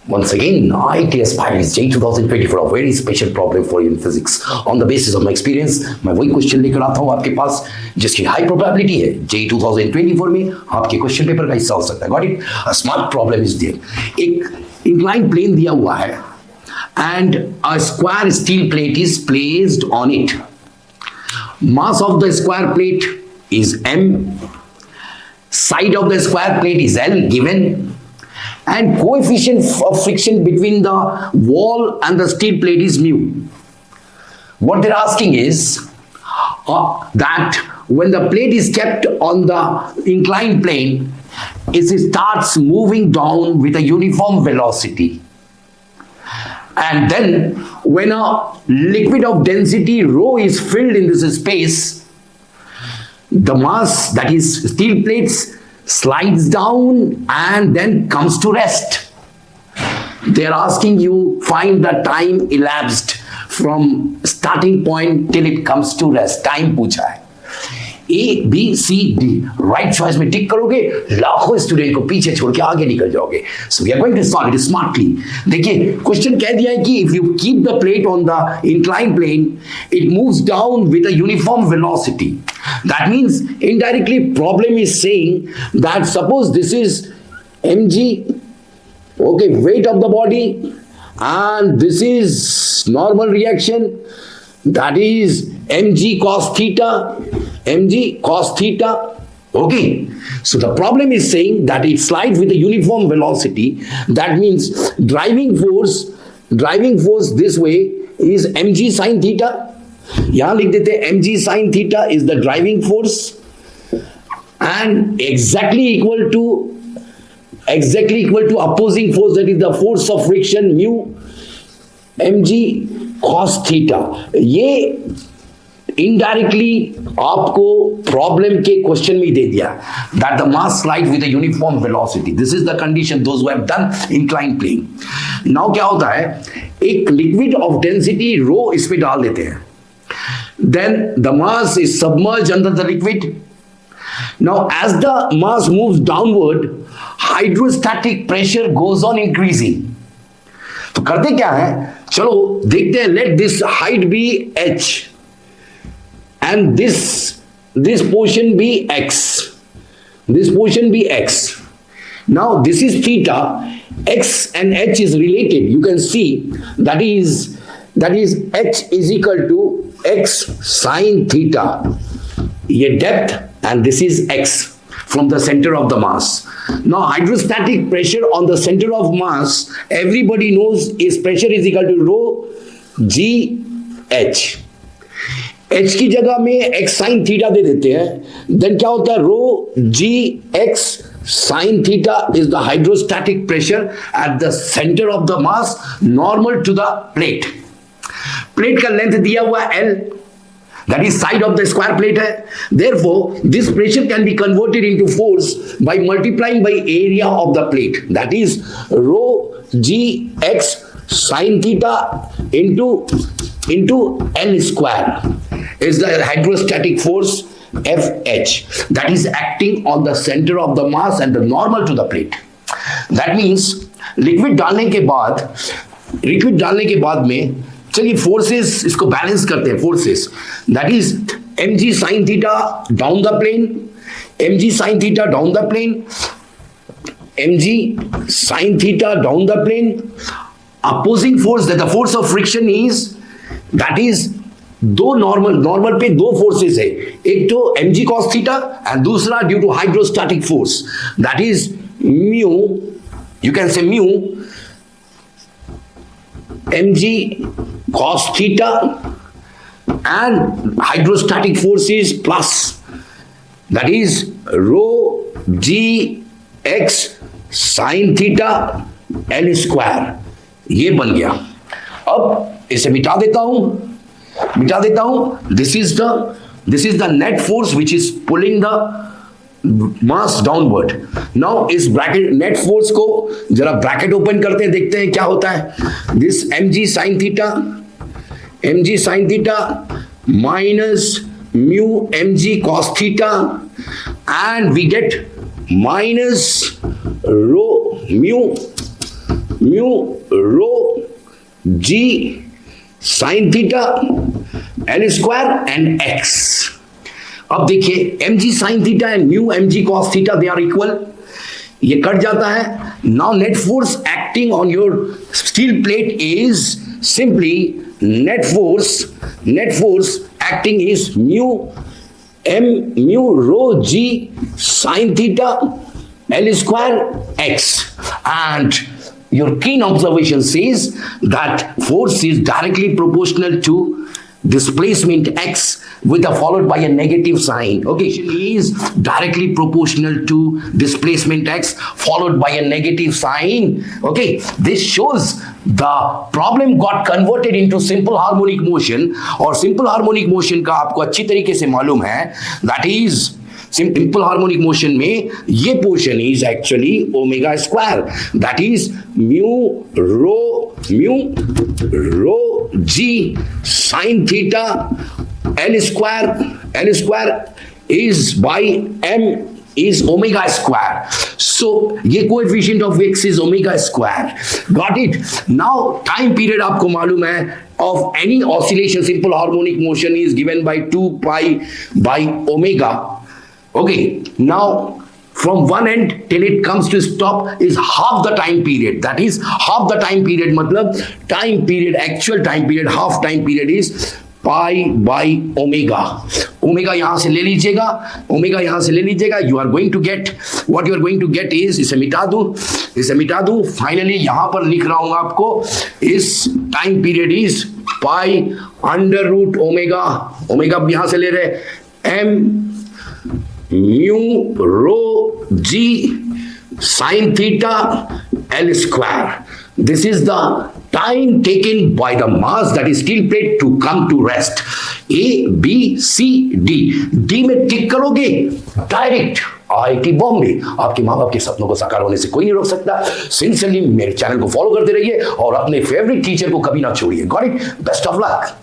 Once again, IIT aspires J 2024 a very special problem for you in physics. On the basis of my experience, मैं वही question लेकर आता हूँ आपके पास जिसकी हाई प्रोबेबिलिटी है J 2024 में आपके क्वेश्चन पेपर का हिस्सा हो सकता है. Got it? A smart problem is there. एक इंक्लाइन प्लेन दिया हुआ है and a square steel plate is placed on it. Mass of the square plate is m, side of the square plate is L given, and coefficient of friction between the wall and the steel plate is mu. What they're asking is that when the plate is kept on the inclined plane, it starts moving down with a uniform velocity. And then when a liquid of density rho is filled in this space, the mass, that is steel plates, slides down and then comes to rest. They are asking you find the time elapsed from starting point till it comes to rest. Time पूछा है. A, B, C, D. Right choice में टिक करोगे, लाखों student को पीछे छोड़ के आगे निकल जाओगे. So we are going to solve it smartly. देखिए क्वेश्चन कह दिया है कि if you keep the plate on the incline plane, it moves down with a uniform velocity. That means indirectly problem is saying that suppose this is mg, okay, weight of the body, and this is normal reaction, that is mg cos theta, okay. So the problem is saying that it slides with a uniform velocity. That means driving force this way is mg sin theta. यहां लिख देते हैं mg sin theta is the driving force and exactly equal to opposing force, that is the force of friction mu mg cos theta. ये indirectly आपको problem के question में दे दिया that the mass slides with a uniform velocity. This is the condition those who have done inclined plane. Now क्या होता है, एक liquid of density rho इसमें डाल देते हैं. Then the mass is submerged under the liquid. Now as the mass moves downward, hydrostatic pressure goes on increasing. तो करते क्या है, चलो देखते हैं. Let this height be h and this portion be x. This portion be x. Now this is theta. X and h is related. You can see that is h is equal to x sin theta. ये depth and this is x from the center of the mass. Now hydrostatic pressure on the center of mass, everybody knows is pressure is equal to rho g h. h की जगह में x sin theta दे देते हैं. Then क्या होता है, rho g x sin theta is the hydrostatic pressure at the center of the mass normal to the plate. Plate का length दिया हुआ L, that is side of the square plate है. Therefore, this pressure can be converted into force by multiplying by area of the plate. That is rho g x sin theta into L square is the hydrostatic force Fh that is acting on the center of the mass and the normal to the plate. That means liquid डालने के बाद में चलिए forces इसको balance करते हैं. Forces that is mg sin theta down the plane, mg sin theta down the plane, mg sin theta down the plane. Opposing force, that the force of friction is, that is दो normal पे दो forces है. एक तो mg cos theta and दूसरा due to hydrostatic force, that is mu. You can say mu mg cos theta and hydrostatic force is plus, that is rho g x sin theta L square. ये बन गया. अब इसे मिटा देता हूं. This is the net force which is pulling the mass downward. Now इस bracket net force को जरा ब्रैकेट ओपन करते हैं, देखते हैं क्या होता है. This mg sin theta minus mu mg cos theta, and we get minus rho mu mu rho g sine theta L square and x. अब देखिए m g sine theta and mu m g cos theta they are equal, ये कट जाता है। Now net force acting on your steel plate is simply net force acting is mu rho g sine theta L square x, and your keen observation says that force is directly proportional to displacement x with a followed by a negative sign. Okay, is directly proportional to displacement x followed by a negative sign. Okay, this shows the problem got converted into simple harmonic motion, और simple harmonic motion का आपको अच्छी तरीके से मालूम है, that is simple harmonic motion में ये portion is actually omega square, that is mu rho g sine theta L square is by m is omega square. So ये coefficient of x is omega square. Got it? Now time period आपको मालूम है of any oscillation simple harmonic motion is given by 2 pi by omega. Okay, now from one end till it comes to stop is half the time period. That is half the time period, मतलब time period, actual time period, half time period is pi by omega. Omega यहां से ले लीजिएगा, omega यहां से ले लीजिएगा, you are going to get what you are going to get is, इसे मिटा दूं, फाइनली यहां पर लिख रहा हूं आपको, इस time period is pi under root omega, omega यहां से ले रहे m mu rho g sin theta L square. This is the time taken by the mass that is steel plate to come to rest. A, B, C, D. D में टिक करोगे direct IIT Bombay, आपके माँ बाप के सपनों को साकार होने से कोई नहीं रोक सकता। सिंसियरली मेरे चैनल को फॉलो करते रहिए और अपने फेवरेट टीचर को कभी ना छोड़िए। Got it? Best of luck.